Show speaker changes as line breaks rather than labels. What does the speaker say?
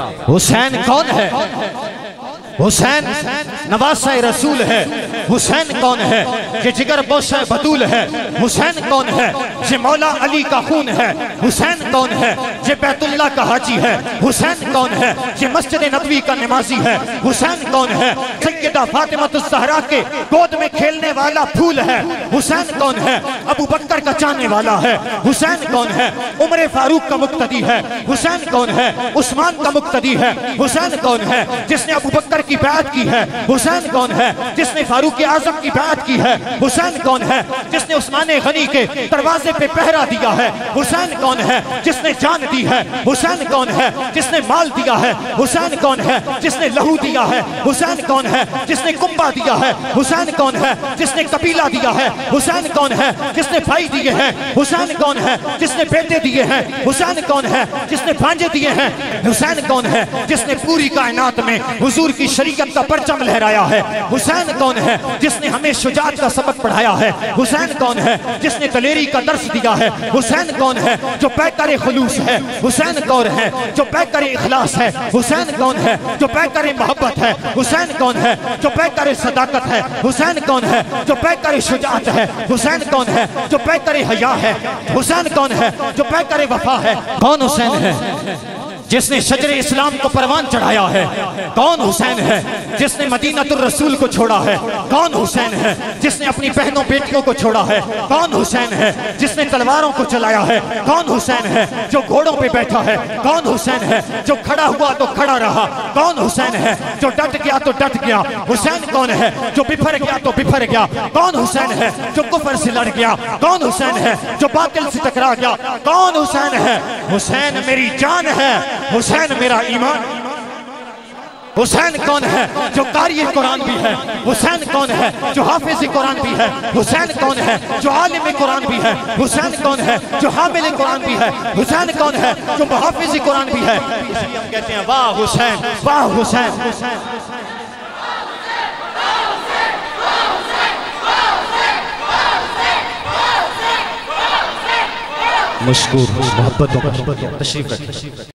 हुसैन कौन है? हुसैन नवासा रसूल है। हुसैन कौन है? ये जिगर बोशा बतूल है। हुसैन कौन है? ये मौला अली का खून है। हुसैन कौन है? ये बैतुल्लाह का हाजी है। हुसैन कौन है? ये मस्जिद नबवी का नमाजी है। हुसैन कौन है? सैयदा फातिमातुज़ ज़हरा के गोद में खेलने वाला फूल है। हुसैन कौन है? अबू बकर का चाहने वाला है। हुसैन कौन है? उमर फारूक का मुक्तदी है। हुसैन कौन है? उस्मान का मुक्तदी है। हुसैन कौन है? जिसने अबू बकर की बैत की है। हुसैन कौन है? जिसने फारूक आजम की बैत की है। हुसैन कौन है? जिसने उस्मान गनी के दरवाजे पे पहरा दिया है। हुसैन कौन है? जिसने जान दी है। हुसैन कौन है? जिसने माल दिया है। हुसैन कौन है? जिसने लहू दिया है। हुसैन कौन है? जिसने कुंबा दिया है। हुसैन कौन है? जिसने कबीला दिया है। हुसैन कौन है? जिसने भाई दिए हैं। हुसैन कौन है? जिसने बेटे दिए हैं। हुसैन कौन है? जिसने भांजे दिए हैं। हुसैन कौन है? जिसने पूरी कायनात में हुजूर की शरीयत का परचम लहराया है। हुसैन कौन है? जिसने हमें शुजाअत का सबक पढ़ाया है। हुसैन कौन है? जिसने दलेरी का दर्स दिया है। हुसैन कौन है? जो पैकर खुलूस है। हुसैन कौन है? जो पैकर इखलास है। हुसैन कौन है? जो पैकर मोहब्बत है। हुसैन कौन है? जो पैकर सदाकत है। हुसैन कौन है? जो पैकर शुजाअत है। हुसैन कौन है? जो पैकर हया है। हुसैन कौन है? जो पैकर वफा है। कौन हुसैन है? जिसने शजरे इस्लाम को परवान चढ़ाया है। कौन हुसैन है? जिसने मदीनतुर रसूल को छोड़ा है। कौन हुसैन है? जिसने अपनी बहनों बेटियों को छोड़ा है। कौन हुसैन है? जिसने तलवारों को चलाया है। कौन हुसैन है? जो घोड़ों पे बैठा है। कौन हुसैन है? जो खड़ा हुआ तो खड़ा रहा। कौन हुसैन है? जो डट गया तो डट गया। हुसैन कौन है? जो बिफर गया तो बिफर गया। कौन हुसैन है? जो कुफर से लड़ गया। कौन हुसैन है? जो बातिल से टकरा गया। कौन हुसैन है? हुसैन मेरी जान है। हुसैन मेरा ईमान। हुसैन कौन है? जो कारी कुरान भी है। हुसैन कौन है? जो हाफिज कुरान भी है। हुसैन कौन है? जो आलिम कुरान भी है। हुसैन कौन है? जो हामिल कुरान भी है। हुसैन कौन है? जो हाफिज कुरान भी है। इसलिए हम कहते हैं वाह हुसैन, वाह हुसैन। मशकूर मोहब्बत तशरीफ